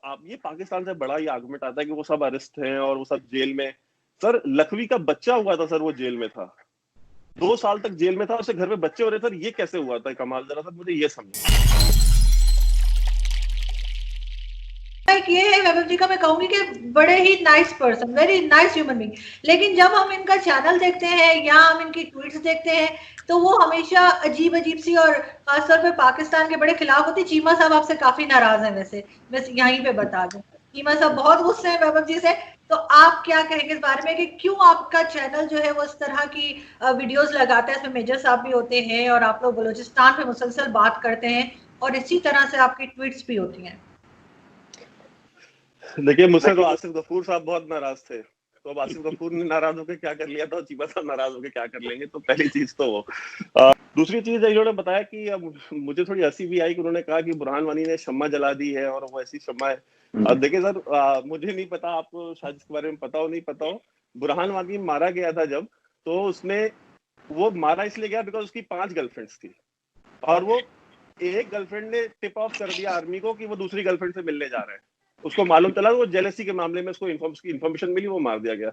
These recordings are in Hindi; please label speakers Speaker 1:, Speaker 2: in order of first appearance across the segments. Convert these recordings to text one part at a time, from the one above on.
Speaker 1: आप ये पाकिस्तान से बड़ा ही आर्गुमेंट आता है कि वो सब अरेस्ट हैं और वो सब जेल में। सर लखवी का बच्चा हुआ था सर, वो जेल में था, 2 साल तक जेल में था, उसके घर में बच्चे हो रहे सर, ये कैसे हुआ था कमाल, जरा सर मुझे ये समझे।
Speaker 2: एक ये है वैभव जी का, मैं कहूंगी कि बड़े ही nice person, very nice human being, लेकिन जब हम इनका चैनल देखते हैं या हम इनकी ट्वीट्स देखते हैं तो वो हमेशा अजीब अजीब सी, और खासतौर पे पाकिस्तान के बड़े खिलाफ होती। चीमा साहब आपसे काफी नाराज हैं वैसे, बस यहीं पे बता दूं, चीमा साहब बहुत गुस्से हैं वैभव जी से। तो आप क्या कहेंगे इस बारे में कि क्यों आपका चैनल जो है वो इस तरह की वीडियोस लगाता है, इसमें मेजर साहब भी होते हैं और आप लोग बलूचिस्तान पे मुसलसल बात करते हैं और इसी तरह से आपकी ट्वीट्स भी होती हैं।
Speaker 1: देखिए मुझसे तो आसिफ गफूर साहब बहुत नाराज थे, तो अब आसिफ गफूर ने नाराज होकर क्या कर लिया था, चीमा साहब नाराज होकर क्या कर लेंगे, तो पहली चीज तो वो। दूसरी चीज इन्होंने बताया कि मुझे थोड़ी हंसी भी आई कि उन्होंने कहा कि बुरहान वानी ने शम्मा जला दी है और वो ऐसी शम्मा है। देखिए सर, मुझे नहीं पता, आपको शायद इसके बारे में पता हो नहीं पता हो, बुरहान वानी मारा गया था जब, तो उसने वो मारा इसलिए गया बिकॉज उसकी 5 गर्लफ्रेंड्स थी, और वो एक गर्लफ्रेंड ने टिप ऑफ कर दिया आर्मी को कि वो दूसरी गर्लफ्रेंड से मिलने जा रहा है, उसको मालूम चला, वो जेलसी के मामले में उसको इन्फॉर्मेशन मिली, वो मार दिया गया।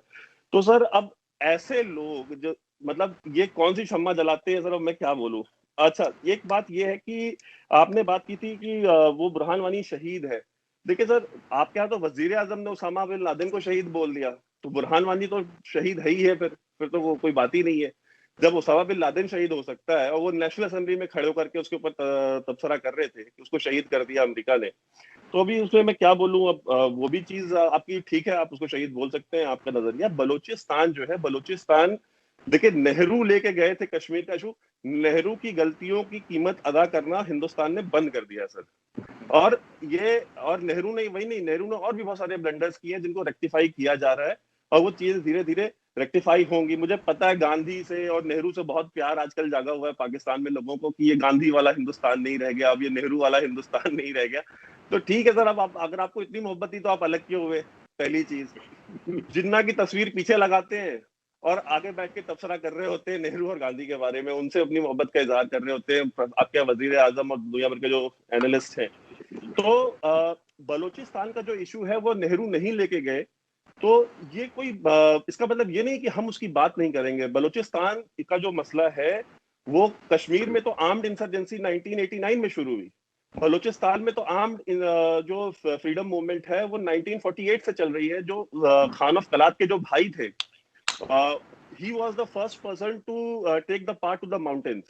Speaker 1: तो सर अब ऐसे लोग जो, मतलब ये कौन सी शम्मा जलाते हैं सर, अब मैं क्या बोलूं। अच्छा एक बात ये है कि आपने बात की थी कि वो बुरहान वानी शहीद है। देखिए सर, आपके यहाँ तो वजीर आजम ने उसामा बिन लादेन को शहीद बोल दिया, तो बुरहान वानी तो शहीद है ही है, फिर तो वो कोई बात ही नहीं है। जब उसामा बिन लादेन शहीद हो सकता है, और वो नेशनल असेंबली में खड़े होकर के उसके ऊपर तबसरा कर रहे थे कि उसको शहीद कर दिया अमेरिका ने, तो अभी उसमें मैं क्या बोलूं। अब वो भी चीज आपकी ठीक है, आप उसको शहीद बोल सकते हैं, आपका नजरिया। बलूचिस्तान जो है, बलूचिस्तान देखिए नेहरू लेके गए थे कश्मीर का इशू, नेहरू की गलतियों की कीमत अदा करना हिंदुस्तान ने बंद कर दिया सर। और ये, और नेहरू ने वही नहीं, नेहरू ने और भी बहुत सारे ब्लंडर्स किए हैं जिनको रेक्टिफाई किया जा रहा है, और वो चीज धीरे धीरे रेक्टिफाई होंगी। मुझे पता है गांधी से और नेहरू से बहुत प्यार आजकल जागा हुआ है पाकिस्तान में लोगों को कि ये गांधी वाला हिंदुस्तान नहीं रह गया, अब ये नेहरू वाला हिंदुस्तान नहीं रह गया। तो ठीक है सर, अब आप अगर आपको इतनी मोहब्बत थी तो आप अलग क्यों हुए। पहली चीज, जिन्ना की तस्वीर पीछे लगाते हैं और आगे बैठ के तबसरा कर रहे होते हैं नेहरू और गांधी के बारे में, उनसे अपनी मोहब्बत का इजहार कर रहे होते हैं आपके वजीर आजम और दुनिया भर के जो एनालिस्ट हैं। तो बलूचिस्तान का जो इशू है वो नेहरू नहीं लेके गए, तो ये कोई इसका मतलब ये नहीं कि हम उसकी बात नहीं करेंगे। बलूचिस्तान का जो मसला है वो, कश्मीर में तो आर्म्ड इंसर्जेंसी 1989 में शुरू हुई, बलूचिस्तान में तो आर्म्ड जो फ्रीडम मूवमेंट है वो 1948 से चल रही है। जो खान ऑफ कलात के जो भाई थे, he was the first person to take the part to the mountains,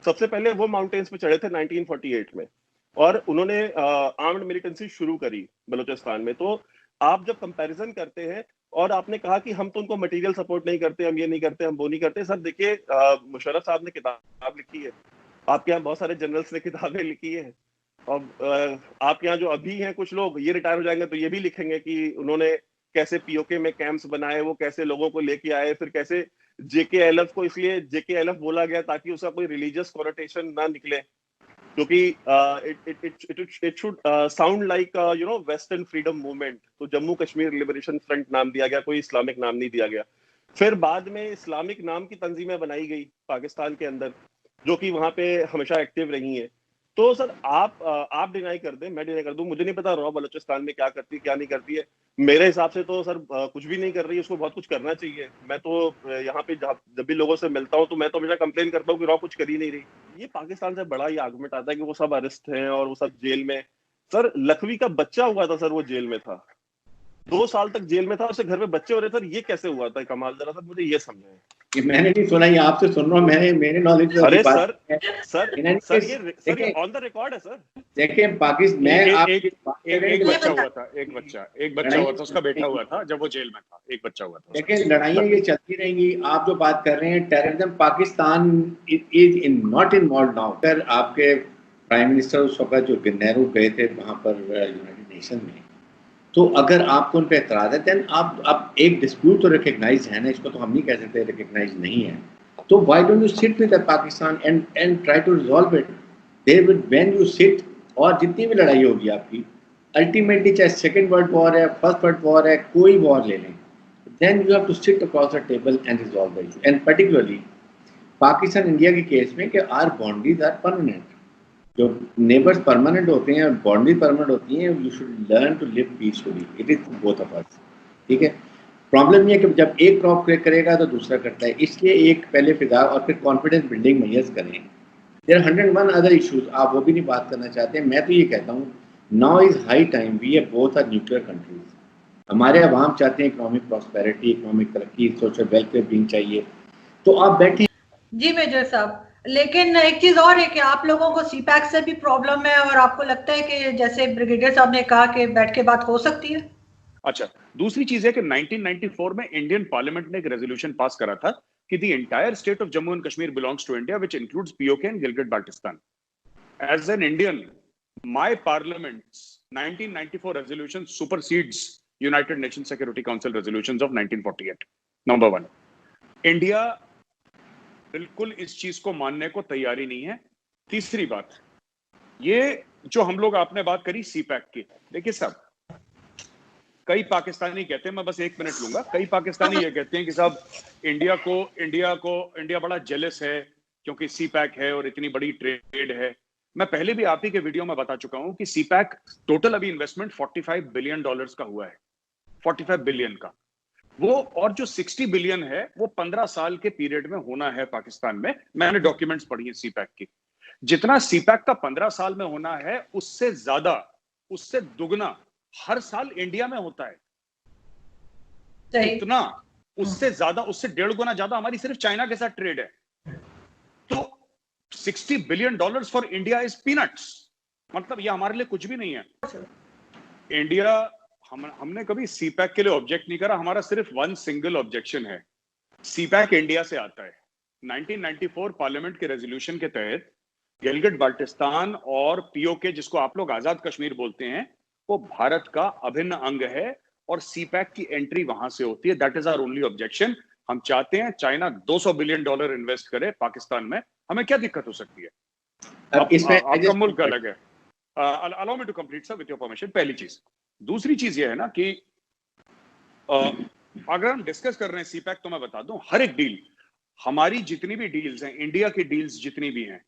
Speaker 1: सबसे पहले वो माउंटेन्स पे चढ़े थे 1948 में, और उन्होंने आर्म्ड मिलिटेंसी शुरू करी बलूचिस्तान में। तो आप जब कंपैरिजन करते हैं, और आपने कहा कि हम तो उनको मटेरियल सपोर्ट नहीं करते, हम ये नहीं करते, हम वो नहीं करते, सर देखिए मुशर्रफ साहब ने किताब लिखी है, आपके यहाँ बहुत सारे जनरल्स ने किताबें लिखी है, और आपके यहाँ जो अभी हैं कुछ लोग, ये रिटायर हो जाएंगे तो ये भी लिखेंगे कि उन्होंने कैसे पीओके में कैंप्स बनाए, वो कैसे लोगों को लेके आए, फिर कैसे जेकेएलएफ को इसलिए जेकेएलएफ बोला गया ताकि उसका कोई रिलीजियस कॉनोटेशन ना निकले, क्योंकि it should sound like western freedom movement, तो जम्मू कश्मीर लिबरेशन फ्रंट नाम दिया गया, कोई इस्लामिक नाम नहीं दिया गया। फिर बाद में इस्लामिक नाम की तंजीमें बनाई गई पाकिस्तान के अंदर, जो कि वहां पे हमेशा एक्टिव रही हैं। तो सर आप डिनाई कर दें, मैं डिनाई कर दूं, मुझे नहीं पता रॉ बलूचिस्तान में क्या करती है क्या नहीं करती है। मेरे हिसाब से तो सर कुछ भी नहीं कर रही है, उसको बहुत कुछ करना चाहिए। मैं तो यहाँ पे जब भी लोगों से मिलता हूँ तो मैं तो हमेशा कंप्लेन करता हूँ कि रॉ कुछ कर ही नहीं रही। ये पाकिस्तान से बड़ा ही आर्गुमेंट आता है कि वो सब अरेस्ट हैं और वो सब जेल में। सर लखवी का बच्चा हुआ था सर, वो जेल में था, 2 साल तक जेल में था, उसके घर में बच्चे हो रहे सर, ये कैसे हुआ था कमाल, जरा सर मुझे ये समझाएं।
Speaker 3: ये मैंने नहीं सुना, ये आपसे सुन रहा हूँ, मेरे नॉलेज।
Speaker 1: अरे सर ये ऑन द रिकॉर्ड है सर।
Speaker 3: देखिए पाकिस्तान में
Speaker 4: एक बच्चा हुआ था, एक बच्चा हुआ था, उसका बेटा हुआ था जब वो जेल में था, एक बच्चा हुआ था।
Speaker 3: देखिए लड़ाइयाँ ये चलती रहेंगी। आप जो बात कर रहे हैं terrorism, Pakistan is in not involve now. फिर आपके प्राइम मिनिस्टर उस वक्त जो नेहरू गए थे वहाँ पर यूनाइटेड नेशन में, तो अगर आपको उन पर एतराज है देन आप एक डिस्प्यूट तो रिकग्नाइज है ना, इसको तो हम नहीं कह सकते रिकग्नाइज नहीं है। तो why don't you sit with Pakistan and try to resolve it. There will when you sit, और जितनी भी लड़ाई होगी आपकी, अल्टीमेटली चाहे सेकेंड वर्ल्ड वॉर है, फर्स्ट वर्ल्ड वॉर है, कोई वॉर ले लें, then you have to sit across the table and resolve the issue. And particularly Pakistan India के केस में कि आर बाउंड्रीज आर परमानेंट, जो नेबर्स परमानेंट होते हैं और बाउंड्री परमानेंट होती हैं, you should learn to live peacefully, it is both of us, ठीक है। प्रॉब्लम ये है कि जब एक क्रॉप क्रैक करेगा तो दूसरा करता है, इसलिए एक पहले फिदा और फिर कॉन्फिडेंस बिल्डिंग मेजर्स करें। देयर 101 अदर इश्यूज, आप वो भी नहीं बात करना चाहते। मैं तो ये कहता हूँ now is high time, we are both are nuclear countries, हमारे अवाम चाहते हैं इकोनॉमिक प्रॉस्पेरिटी, इकोनॉमिक तरक्की, सोशल वेलफेयर बीइंग चाहिए, तो आप बैठे।
Speaker 2: जी मेजर साहब, लेकिन एक चीज और है कि आप लोगों को सीपैक से भी प्रॉब्लम है और आपको लगता है कि जैसे ब्रिगेडियर साहब ने कहा कि बैठ के बात हो सकती है।
Speaker 4: अच्छा, दूसरी चीज है कि 1994 में इंडियन पार्लियामेंट ने एक रेजोल्यूशन पास करा था कि the entire state of Jammu and Kashmir belongs to India which includes PoK and Gilgit Baltistan. As an Indian, my parliament's 1994 resolution supersedes United Nation Security Council resolutions of 1948। Number 1, India बिल्कुल इस चीज को मानने को तैयारी नहीं है। तीसरी बात, ये जो हम लोग आपने बात करी सीपैक की, देखिए साहब, कई पाकिस्तानी कहते हैं, मैं बस 1 मिनट लूंगा, कई पाकिस्तानी ये कहते हैं कि साहब इंडिया बड़ा जेलस है क्योंकि सीपैक है और इतनी बड़ी ट्रेड है। मैं पहले भी आप ही के वीडियो में बता चुका हूं कि सीपैक टोटल अभी इन्वेस्टमेंट $45 बिलियन का हुआ है, 45 बिलियन का वो, और जो 60 बिलियन है वो 15 साल के पीरियड में होना है पाकिस्तान में। मैंने डॉक्यूमेंट्स पढ़ी है सीपैक की, जितना सीपैक का 15 साल में होना है उससे ज्यादा, उससे दुगना हर साल इंडिया में होता है। इतना, उससे ज्यादा, उससे 1.5 गुना ज्यादा हमारी सिर्फ चाइना के साथ ट्रेड है। तो $60 billion for India is peanuts, मतलब ये हमारे लिए कुछ भी नहीं है। इंडिया, हमने कभी सीपैक के लिए ऑब्जेक्ट नहीं करा, हमारा सिर्फ 1 सिंगल ऑब्जेक्शन है, सीपैक इंडिया से आता है। 1994 पार्लियामेंट के रेजोल्यूशन के तहत गिलगिट बाल्टिस्तान और पीओके, जिसको आप लोग आजाद कश्मीर बोलते हैं, वो भारत का अभिन्न अंग है और सीपैक की एंट्री वहां से होती है। That is our only objection. हम चाहते हैं चाइना $200 बिलियन इन्वेस्ट करे पाकिस्तान में, हमें क्या दिक्कत हो सकती है? आपका मुल्क अलग है। Allow me to complete sir with your permission. पहली चीज। दूसरी चीज ये है ना कि अगर हम डिस्कस कर रहे हैं सीपैक, तो मैं बता दूं, हर एक डील, हमारी जितनी भी डील्स हैं, इंडिया की डील्स जितनी भी हैं,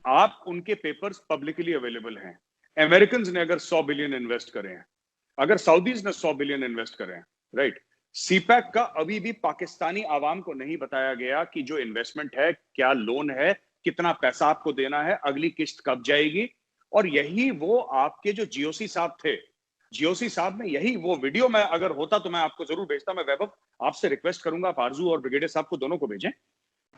Speaker 4: आप उनके पेपर्स पब्लिकली अवेलेबल हैं। अमेरिकन ने अगर 100 बिलियन इन्वेस्ट करे हैं, अगर सऊदीज ने 100 बिलियन इन्वेस्ट करे हैं, राइट, सीपैक का अभी भी पाकिस्तानी आवाम को नहीं बताया गया कि जो इन्वेस्टमेंट है, क्या लोन है, कितना पैसा आपको देना है, अगली किस्त कब जाएगी। और यही वो आपके जो जीओसी साहब थे, जीओसी साहब ने यही वो वीडियो, में अगर होता तो मैं आपको जरूर भेजता। मैं वैभव आपसे रिक्वेस्ट करूंगा, आप आरजू और ब्रिगेडियर साहब को दोनों को भेजें।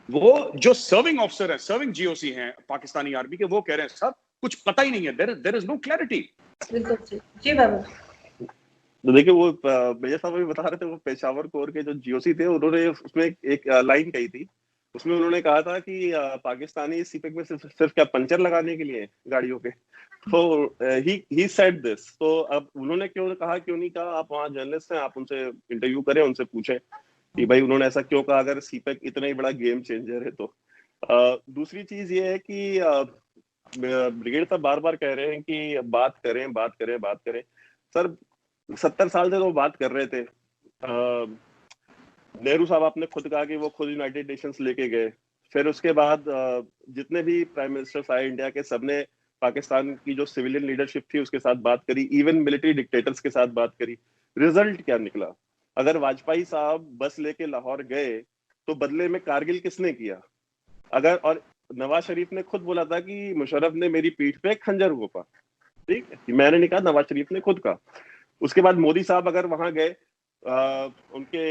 Speaker 4: वो जो सर्विंग ऑफिसर है, सर्विंग जीओसी हैं पाकिस्तानी आर्मी के, वो कह रहे हैं साहब कुछ पता ही नहीं है, देयर इज नो क्लैरिटी।
Speaker 2: जी बाबू,
Speaker 1: तो देखिए, वो मेजर साहब भी बता रहे थे, वो पेशावर कोर के जो जीओसी थे, उन्होंने उसमें एक लाइन कही थी, उसमें उन्होंने कहा था कि पाकिस्तानी सीपैक में सिर्फ क्या पंचर लगाने के लिए गाड़ियों के, तो ही सेड दिस। तो अब उन्होंने क्यों नहीं कहा, आप वहाँ जर्नलिस्ट हैं, आप उनसे इंटरव्यू करें, उनसे पूछें कि भाई उन्होंने ऐसा क्यों कहा, अगर सीपैक इतना ही बड़ा गेम चेंजर है तो। दूसरी चीज ये है कि ब्रिगेड साहब बार बार कह रहे हैं कि बात करें। सर 70 साल से तो बात कर रहे थे। नेहरू साहब, आपने खुद कहा कि वो खुद यूनाइटेड नेशंस लेके गए, फिर उसके बाद जितने भी प्राइम मिनिस्टर्स आए इंडिया के, सबने पाकिस्तान की जो सिविलियन लीडरशिप थी उसके साथ बात करी, इवन मिलिट्री डिक्टेटर्स के साथ बात करी। रिजल्ट क्या निकला? अगर वाजपेयी साहब बस लेके लाहौर गए तो बदले में कारगिल किसने किया? और नवाज शरीफ ने खुद बोला था कि मुशर्रफ ने मेरी पीठ पे खंजर घोंपा, ठीक है, मैंने नहीं कहा, नवाज शरीफ ने खुद कहा। उसके बाद मोदी साहब अगर वहां गए उनके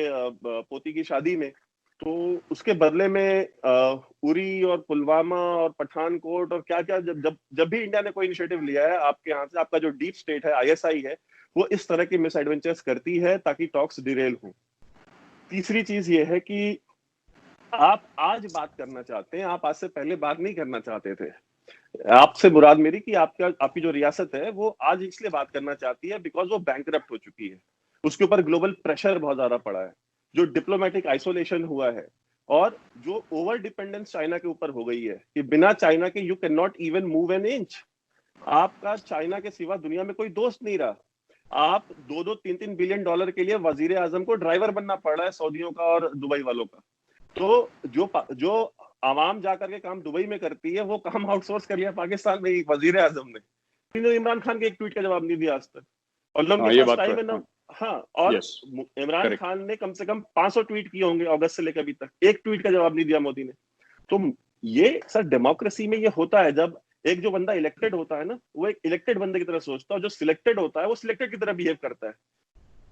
Speaker 1: पोती की शादी में, तो उसके बदले में उरी और पुलवामा और पठानकोट और क्या क्या, जब भी इंडिया ने कोई इनिशिएटिव लिया है आपके यहाँ से, आपका जो डीप स्टेट है, आईएसआई है, वो इस तरह की मिस एडवेंचर्स करती है ताकि टॉक्स डिरेल हो। तीसरी चीज ये है कि आप आज बात करना चाहते हैं, आप आज से पहले बात नहीं करना चाहते थे। आपसे मुराद मेरी कि आपकी जो रियासत है वो आज इसलिए बात करना चाहती है बिकॉज वो बैंकरप्ट हो चुकी है, उसके ऊपर ग्लोबल प्रेशर बहुत ज्यादा पड़ा है, जो डिप्लोमेटिक आइसोलेशन हुआ है, और जो ओवर डिपेंडेंस चाइना के ऊपर हो गई है कि बिना चाइना के you can not even move an inch. आपका चाइना के सिवा दुनिया में कोई दोस्त नहीं रहा। आप 2-3 बिलियन डॉलर के लिए वजीर आजम को ड्राइवर बनना पड़ रहा है सऊदियों का और दुबई वालों का। तो जो आवाम जाकर के काम दुबई में करती है, वो काम आउटसोर्स कर लिया पाकिस्तान में वजीर आजम ने। इमरान खान के एक ट्वीट का जवाब नहीं दिया आज तक, और लोग के पास टाइम है ना। हाँ, और इमरान खान ने कम से कम 500 ट्वीट किए होंगे अगस्त से लेकर अभी तक, एक ट्वीट का जवाब नहीं दिया मोदी ने। तो ये सर डेमोक्रेसी में ये होता है, जब एक जो बंदा इलेक्टेड होता है ना, वो एक इलेक्टेड बंदे की तरह सोचता है, और जो सिलेक्टेड होता है वो सिलेक्टेड की तरह बिहेव करता है।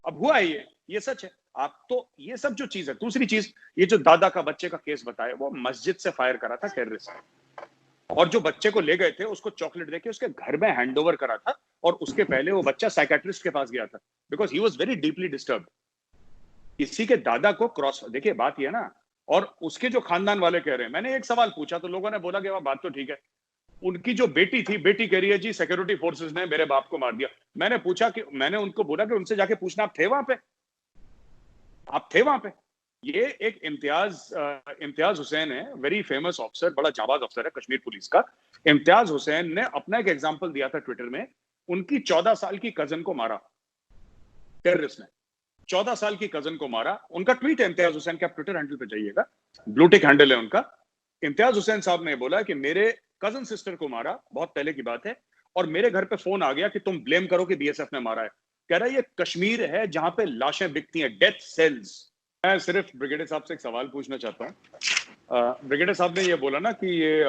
Speaker 4: अब हुआ है ये सच है। आप तो ये सब जो चीज है, दूसरी चीज, ये जो दादा का बच्चे का केस बताया, वो मस्जिद से फायर करा था टेररिस्ट, और जो बच्चे को ले गए थे उसको चॉकलेट देके उसके घर में हैंडओवर करा था, और उसके पहले वो बच्चा साइकेट्रिस्ट के पास गया था because he was very deeply disturbed. इसी के दादा को क्रॉस, देखिए बात ये ना, और उसके जो खानदान वाले कह रहे हैं, मैंने एक सवाल पूछा तो लोगों ने बोला कि वह बात तो ठीक है, उनकी जो बेटी थी, बेटी कह रही है जी सिक्योरिटी फोर्सेस ने मेरे बाप को मार दिया। मैंने पूछा कि, मैंने उनको बोला कि उनसे जाके पूछना, आप थे वहां पे, आप थे वहां पे। ये एक इम्तियाज हुसैन है, वेरी फेमस ऑफिसर, बड़ा जाबाज ऑफिसर है कश्मीर पुलिस का। इम्तियाज हुसैन ने अपना एक एग्जांपल दिया था ट्विटर में, उनकी 14 साल की कजन को मारा टेररिस्ट ने, 14 साल की कजन को मारा। उनका ट्वीट है इम्तियाज हुसैन के, आप ट्विटर हैंडल पे जाइएगा, ब्लूटिक हैंडल है उनका। इम्तियाज हुसैन साहब ने बोला कि मेरे कजन सिस्टर को मारा, बहुत पहले की बात है, और मेरे घर पे फोन आ गया कि तुम ब्लेम करो कि बीएसएफ ने मारा है। कह रहा है ये कश्मीर है जहां पे लाशें बिकती हैं, डेथ सेल्स। मैं सिर्फ ब्रिगेडियर साहब से एक सवाल पूछना चाहता हूँ। ब्रिगेडियर साहब ने ये बोला ना कि ये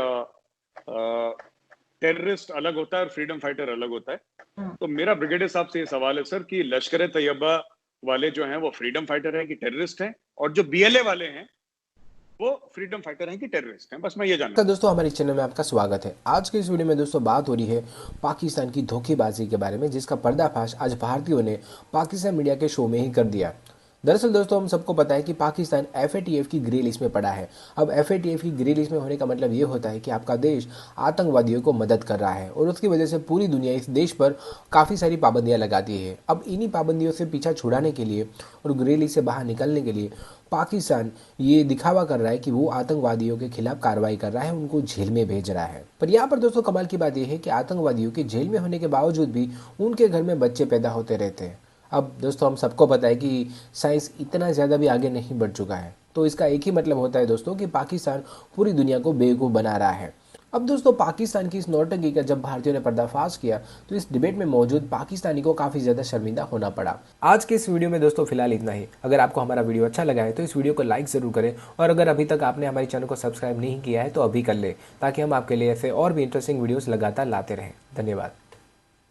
Speaker 4: टेररिस्ट अलग होता है और फ्रीडम फाइटर अलग होता है, तो मेरा ब्रिगेडियर साहब से ये सवाल है सर कि लश्कर तैयबा वाले जो हैं वो फ्रीडम फाइटर हैं कि टेररिस्ट हैं, और जो बीएलए वाले हैं वो फ्रीडम फाइटर हैं कि टेररिस्ट हैं? बस मैं ये जानना।
Speaker 5: दोस्तों हमारे चैनल में आपका स्वागत है। आज के इस वीडियो में दोस्तों बात हो रही है पाकिस्तान की धोखेबाजी के बारे में, जिसका पर्दाफाश आज भारतीयों ने पाकिस्तान मीडिया के शो में ही कर दिया। दरअसल दोस्तों हम सबको पता है कि पाकिस्तान FATF की ग्रे लिस्ट में पड़ा है। अब FATF की ग्रे लिस्ट में होने का मतलब ये होता है कि आपका देश आतंकवादियों को मदद कर रहा है, और उसकी वजह से पूरी दुनिया इस देश पर काफ़ी सारी पाबंदियां लगाती है। अब इन्हीं पाबंदियों से पीछा छुड़ाने के लिए और ग्रे लिस्ट से बाहर निकलने के लिए पाकिस्तान ये दिखावा कर रहा है कि वो आतंकवादियों के खिलाफ कार्रवाई कर रहा है, उनको जेल में भेज रहा है। पर यहाँ पर दोस्तों कमाल की बात यह है कि आतंकवादियों के जेल में होने के बावजूद भी उनके घर में बच्चे पैदा होते रहते हैं। अब दोस्तों हम सबको पता है कि साइंस इतना ज़्यादा भी आगे नहीं बढ़ चुका है, तो इसका एक ही मतलब होता है दोस्तों कि पाकिस्तान पूरी दुनिया को बेवकूफ़ बना रहा है। अब दोस्तों पाकिस्तान की इस नौटंकी का जब भारतीयों ने पर्दाफाश किया तो इस डिबेट में मौजूद पाकिस्तानी को काफ़ी ज़्यादा शर्मिंदा होना पड़ा। आज के इस वीडियो में दोस्तों फिलहाल इतना ही। अगर आपको हमारा वीडियो अच्छा लगा है तो इस वीडियो को लाइक ज़रूर करें, और अगर अभी तक आपने हमारे चैनल को सब्सक्राइब नहीं किया है तो अभी कर ले, ताकि हम आपके लिए ऐसे और भी इंटरेस्टिंग वीडियोज़ लगातार लाते रहें। धन्यवाद।